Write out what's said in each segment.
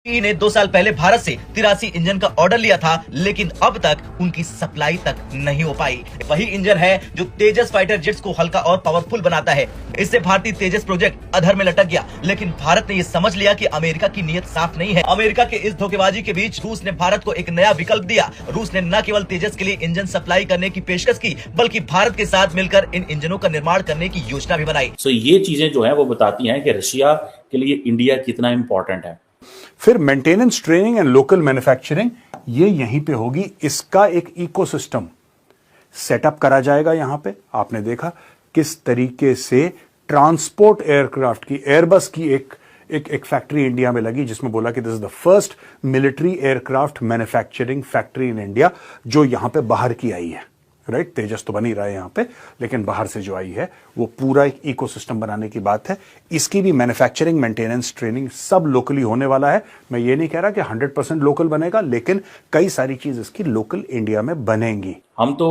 ने 2 साल पहले भारत से 83 इंजन का ऑर्डर लिया था, लेकिन अब तक उनकी सप्लाई तक नहीं हो पाई। वही इंजन है जो तेजस फाइटर जेट्स को हल्का और पावरफुल बनाता है। इससे भारतीय तेजस प्रोजेक्ट अधर में लटक गया, लेकिन भारत ने ये समझ लिया कि अमेरिका की नीयत साफ नहीं है। अमेरिका के इस धोखेबाजी के बीच रूस ने भारत को एक नया विकल्प दिया। रूस ने न केवल तेजस के लिए इंजन सप्लाई करने की पेशकश की, बल्कि भारत के साथ मिलकर इन इंजनों का निर्माण करने की योजना भी बनाई। ये चीजें जो है वो बताती हैं कि रशिया के लिए इंडिया कितना इंपॉर्टेंट है। फिर maintenance, training and local manufacturing ये यहीं पे होगी। इसका एक इकोसिस्टम सेटअप करा जाएगा। यहां पे आपने देखा किस तरीके से ट्रांसपोर्ट एयरक्राफ्ट की, एयरबस की एक फैक्ट्री इंडिया में लगी, जिसमें बोला कि this is the first military aircraft manufacturing factory in India, जो यहां पे बाहर की आई है। राइट, तेजस तो बन ही रहा है यहां पे, लेकिन बाहर से जो आई है वो पूरा एक इकोसिस्टम बनाने की बात है। इसकी भी मैन्युफैक्चरिंग, मेंटेनेंस, ट्रेनिंग सब लोकली होने वाला है। मैं ये नहीं कह रहा कि 100% लोकल बनेगा, लेकिन कई सारी चीज इसकी लोकल इंडिया में बनेंगी। हम तो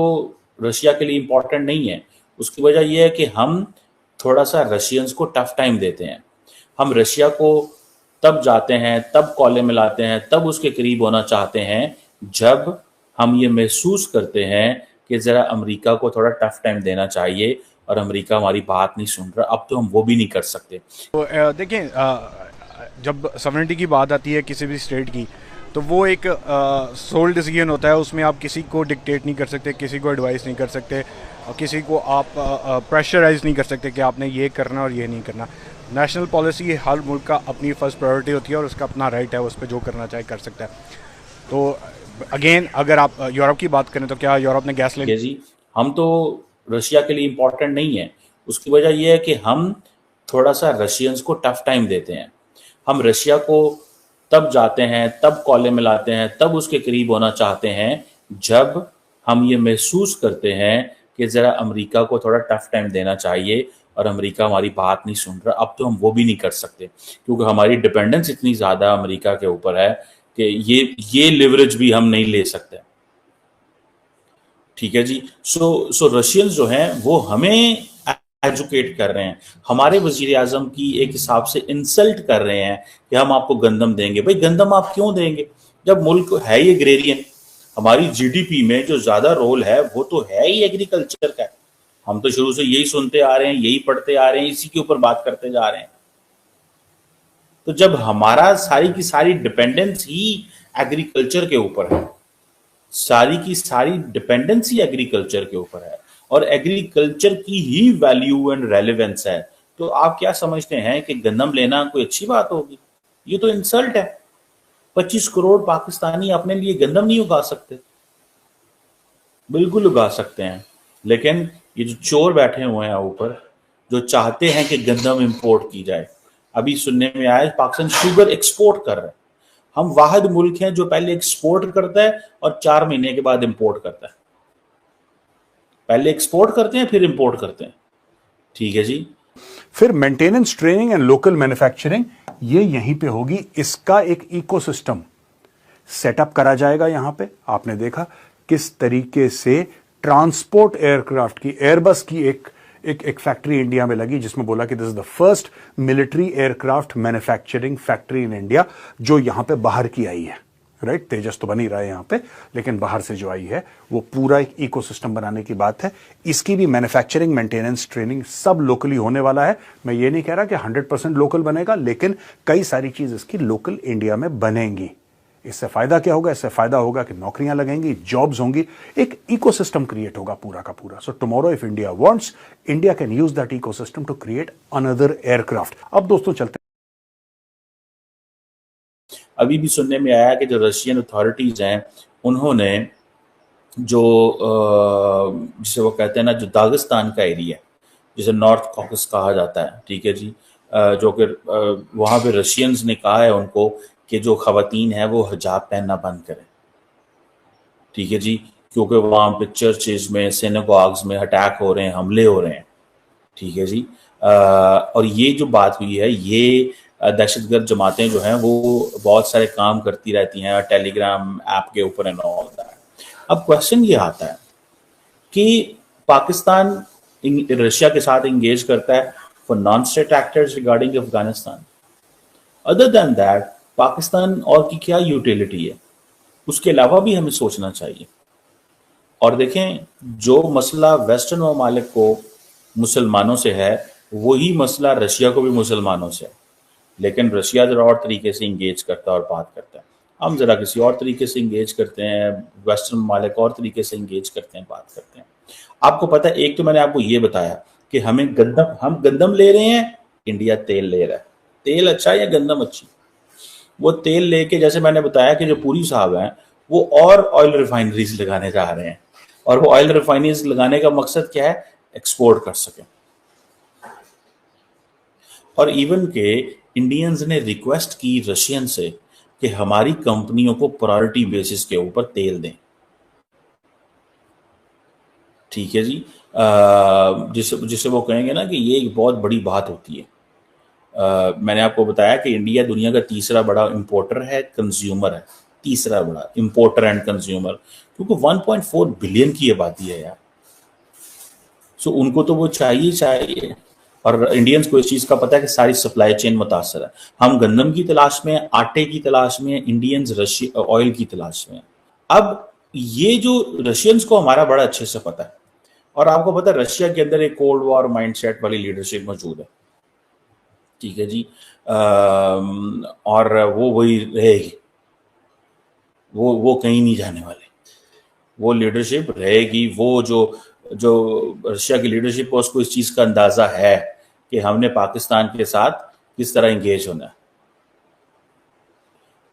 रशिया के लिए इंपॉर्टेंट नहीं है। उसकी वजह यह है कि हम थोड़ा सा रशियंस को टफ टाइम देते हैं। हम रशिया को तब जाते हैं, तब कॉले मिलाते हैं, तब उसके करीब होना चाहते हैं जब हम ये महसूस करते हैं कि जरा अमेरिका को थोड़ा टफ टाइम देना चाहिए, और अमेरिका हमारी बात नहीं सुन रहा। अब तो हम वो भी नहीं कर सकते। तो देखिए, जब सॉवरेनिटी की बात आती है किसी भी स्टेट की, तो वो एक सोल डिसीजन होता है। उसमें आप किसी को डिक्टेट नहीं कर सकते, किसी को एडवाइस नहीं कर सकते, और किसी को आप प्रेशराइज नहीं कर सकते कि आपने ये करना और ये नहीं करना। नेशनल पॉलिसी हर मुल्क का अपनी फर्स्ट प्रायोरिटी होती है, और उसका अपना राइट है, उस पर जो करना चाहे कर सकता है। तो अगेन, अगर आप यूरोप की बात करें तो क्या यूरोप ने गैस ले जी, हम तो रशिया के लिए इंपॉर्टेंट नहीं है। उसकी वजह यह है कि हम थोड़ा सा रशियंस को टफ टाइम देते हैं। हम रशिया को तब जाते हैं, तब कॉले मिलाते हैं, तब उसके करीब होना चाहते हैं जब हम ये महसूस करते हैं कि जरा अमेरिका को थोड़ा टफ टाइम देना चाहिए, और अमेरिका हमारी बात नहीं सुन रहा। अब तो हम वो भी नहीं कर सकते, क्योंकि हमारी डिपेंडेंस इतनी ज्यादा अमेरिका के ऊपर है कि ये लिवरेज भी हम नहीं ले सकते। ठीक है जी। सो रशियंस जो हैं वो हमें एजुकेट कर रहे हैं, हमारे वजीर आजम की एक हिसाब से इंसल्ट कर रहे हैं कि हम आपको गंदम देंगे। भाई, गंदम आप क्यों देंगे जब मुल्क है ही एग्रेरियन? हमारी जीडीपी में जो ज्यादा रोल है वो तो है ही एग्रीकल्चर का। हम तो शुरू से यही सुनते आ रहे हैं, यही पढ़ते आ रहे हैं, इसी के ऊपर बात करते जा रहे हैं। तो जब हमारा सारी की सारी डिपेंडेंस ही एग्रीकल्चर के ऊपर है, सारी की सारी डिपेंडेंसी एग्रीकल्चर के ऊपर है, और एग्रीकल्चर की ही वैल्यू एंड रेलेवेंस है, तो आप क्या समझते हैं कि गंदम लेना कोई अच्छी बात होगी? ये तो इंसल्ट है। 25 करोड़ पाकिस्तानी अपने लिए गंदम नहीं उगा सकते? बिल्कुल उगा सकते हैं, लेकिन ये जो चोर बैठे हुए हैं ऊपर, जो चाहते हैं कि गंदम इंपोर्ट की जाए। अभी सुनने में आया पाकिस्तान शुगर एक्सपोर्ट कर रहा है। हम वाहिद मुल्क हैं जो पहले एक्सपोर्ट करता है और 4 महीने के बाद इंपोर्ट करता है। पहले एक्सपोर्ट करते हैं, फिर इंपोर्ट करते हैं। ठीक है जी। फिर maintenance, training and local manufacturing ये यहीं पे होगी। इसका एक इकोसिस्टम सेटअप करा जाएगा। यहां पे आपने देखा किस तरीके से ट्रांसपोर्ट एयरक्राफ्ट की, एयरबस की एक फैक्ट्री इंडिया में लगी, जिसमें बोला कि this is the first military aircraft manufacturing factory in India, जो यहां पे बाहर की आई है। राइट, तेजस तो बन ही रहा है यहां पे, लेकिन बाहर से जो आई है वो पूरा एक इकोसिस्टम बनाने की बात है। इसकी भी मैन्युफैक्चरिंग, मेंटेनेंस, ट्रेनिंग सब लोकली होने वाला है। मैं ये नहीं कह रहा कि 100% लोकल बनेगा, लेकिन कई सारी चीज इसकी लोकल इंडिया में बनेंगी। इससे फायदा क्या होगा? इससे फायदा होगा कि नौकरियां लगेंगी, जॉब्स होंगी, एक इकोसिस्टम क्रिएट होगा पूरा का पूरा। So tomorrow if India wants, India can use that ecosystem to create another aircraft. अब दोस्तों चलते हैं। अभी भी सुनने में आया कि जो रशियन अथॉरिटीज हैं, उन्होंने जो जिसे वो कहते हैं ना, जो दागिस्तान का एरिया, जिसे नॉर्थ कॉकस कहा जाता है, ठीक है जी, जो कि वहाँ पे रशियंस ने कहा है उनको कि जो खवातीन है वो हिजाब पहनना बंद करें। ठीक है जी, क्योंकि वहाँ पे चर्चेज में, सिनेगॉग्स में अटैक हो रहे हैं, हमले हो रहे हैं। ठीक है जी। और ये जो बात हुई है, ये दहशतगर्द जमातें जो हैं वो बहुत सारे काम करती रहती हैं टेलीग्राम ऐप के ऊपर एंड ऑल दैट। अब क्वेश्चन ये आता है कि पाकिस्तान रशिया के साथ एंगेज करता है for non state actors regarding Afghanistan. Other than that, Pakistan और की क्या यूटिलिटी है, उसके अलावा भी हमें सोचना चाहिए। और देखें, जो मसला वेस्टर्न ममालिक को मुसलमानों से है, वही मसला रशिया को भी मुसलमानों से है, लेकिन रशिया ज़रा और तरीके से इंगेज करता है और बात करता है, हम ज़रा किसी और तरीके से इंगेज करते हैं, वेस्टर्न ममालिक और तरीके से इंगेज करते हैं, बात करते हैं। आपको पता है, एक तो मैंने आपको ये बताया कि हम गंदम ले रहे हैं, इंडिया तेल ले रहा है। तेल अच्छा है या गंदम अच्छी? वो तेल लेके, जैसे मैंने बताया कि जो पूरी साहब हैं वो और ऑयल रिफाइनरीज लगाने जा रहे हैं, और वो ऑयल रिफाइनरीज लगाने का मकसद क्या है? एक्सपोर्ट कर सकें। और इवन के इंडियंस ने रिक्वेस्ट की रशियन से कि हमारी कंपनियों को प्रायोरिटी बेसिस के ऊपर तेल दें। ठीक है जी, जिसे वो कहेंगे ना कि ये एक बहुत बड़ी बात होती है। मैंने आपको बताया कि इंडिया दुनिया का तीसरा बड़ा इंपोर्टर है, कंज्यूमर है, तीसरा बड़ा इंपोर्टर एंड कंज्यूमर, क्योंकि 1.4 बिलियन की आबादी है यार। सो उनको तो वो चाहिए, और इंडियंस को इस चीज़ का पता है कि सारी सप्लाई चेन मुतासर है। हम गंदम की तलाश में, आटे की तलाश में, इंडियंस रशिया ऑयल की तलाश में। अब ये जो रशियंस को हमारा बड़ा अच्छे से पता है, और आपको पता है रशिया के अंदर एक कोल्ड वॉर माइंडसेट वाली लीडरशिप मौजूद है। ठीक है जी, और वो वही रहेगी, वो कहीं नहीं जाने वाले, वो लीडरशिप रहेगी। वो जो रशिया की लीडरशिप है, उसको इस चीज़ का अंदाज़ा है कि हमने पाकिस्तान के साथ किस तरह इंगेज होना है।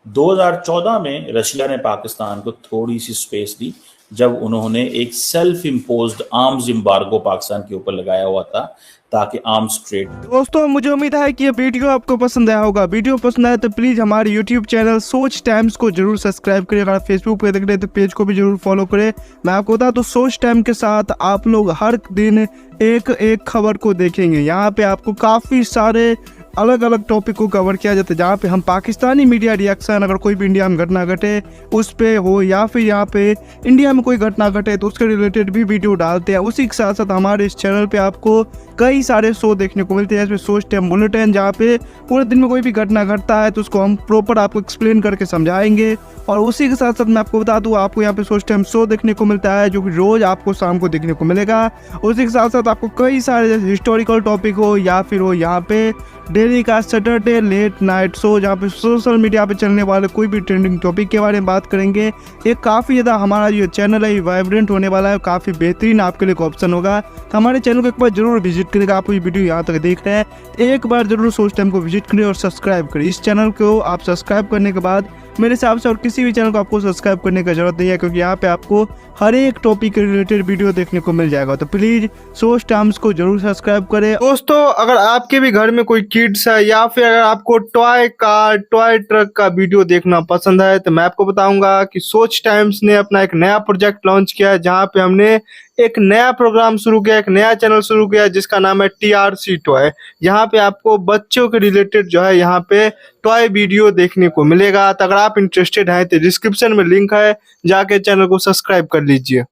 2014 में रशिया ने पाकिस्तान को थोड़ी सी स्पेस दी, जब उन्होंने एक self imposed arms embargo Pakistan के ऊपर लगाया हुआ था, ताकि आर्म्स ट्रेड। दोस्तों, मुझे उम्मीद है कि ये वीडियो आपको पसंद आया होगा। वीडियो पसंद आया तो प्लीज़ हमारे यूट्यूब चैनल सोच टाइम्स को जरूर सब्सक्राइब करें। अगर फेसबुक पे देख रहे हैं तो पेज को भी जरूर फॉलो करें। मैं आपको बता तो सोच टाइम के साथ आप लोग हर दिन एक खबर को देखेंगे। यहाँ पे आपको काफ़ी सारे अलग अलग टॉपिक को कवर किया जाता है, जहाँ पे हम पाकिस्तानी मीडिया रिएक्शन, अगर कोई भी इंडिया में घटना घटे उस पे हो, या फिर यहाँ पे इंडिया में कोई घटना घटे तो उसके रिलेटेड भी वीडियो डालते हैं। उसी के साथ साथ हमारे इस चैनल पे आपको कई सारे शो देखने को मिलते हैं, जैसे सोच टाइम बुलेटिन, जहाँ पे पूरे दिन में कोई भी घटना घटता है तो उसको हम प्रॉपर आपको एक्सप्लेन करके समझाएंगे। और उसी के साथ साथ मैं आपको बता दूँ, आपको यहाँ पे सोच टाइम शो देखने को मिलता है, जो कि रोज़ आपको शाम को देखने को मिलेगा। उसी के साथ साथ आपको कई सारे जैसे हिस्टोरिकल टॉपिक हो, या फिर हो यहाँ पे डेली का सैटरडे लेट नाइट शो, जहाँ पे सोशल मीडिया पे चलने वाले कोई भी ट्रेंडिंग टॉपिक के बारे में बात करेंगे। ये काफ़ी ज़्यादा हमारा जो चैनल है वाइब्रेंट होने वाला है, काफ़ी बेहतरीन आपके लिए एक ऑप्शन होगा। तो हमारे चैनल को एक बार जरूर विजिट करेगा। आप ये वीडियो यहाँ तक देख रहे हैं, एक बार जरूर सोच टाइम को विजिट करें और सब्सक्राइब करें। इस चैनल को आप सब्सक्राइब करने के बाद मेरे हिसाब से और किसी भी चैनल को आपको सब्सक्राइब करने की जरूरत नहीं है, क्योंकि यहाँ पे आपको हर एक टॉपिक के रिलेटेड वीडियो देखने को मिल जाएगा। तो प्लीज़ सोच टाइम्स को जरूर सब्सक्राइब करें। दोस्तों, अगर आपके भी घर में कोई किड्स है, या फिर अगर आपको टॉय कार, टॉय ट्रक का वीडियो देखना पसंद है, तो मैं आपको बताऊंगा कि सोच टाइम्स ने अपना एक नया प्रोजेक्ट लॉन्च किया है, जहाँ पे हमने एक नया प्रोग्राम शुरू किया, एक नया चैनल शुरू किया, जिसका नाम है TRC टॉय। यहाँ पे आपको बच्चों के रिलेटेड जो है यहाँ पे टॉय वीडियो देखने को मिलेगा। तो अगर आप इंटरेस्टेड हैं तो डिस्क्रिप्शन में लिंक है, जाके चैनल को सब्सक्राइब कर लीजिए।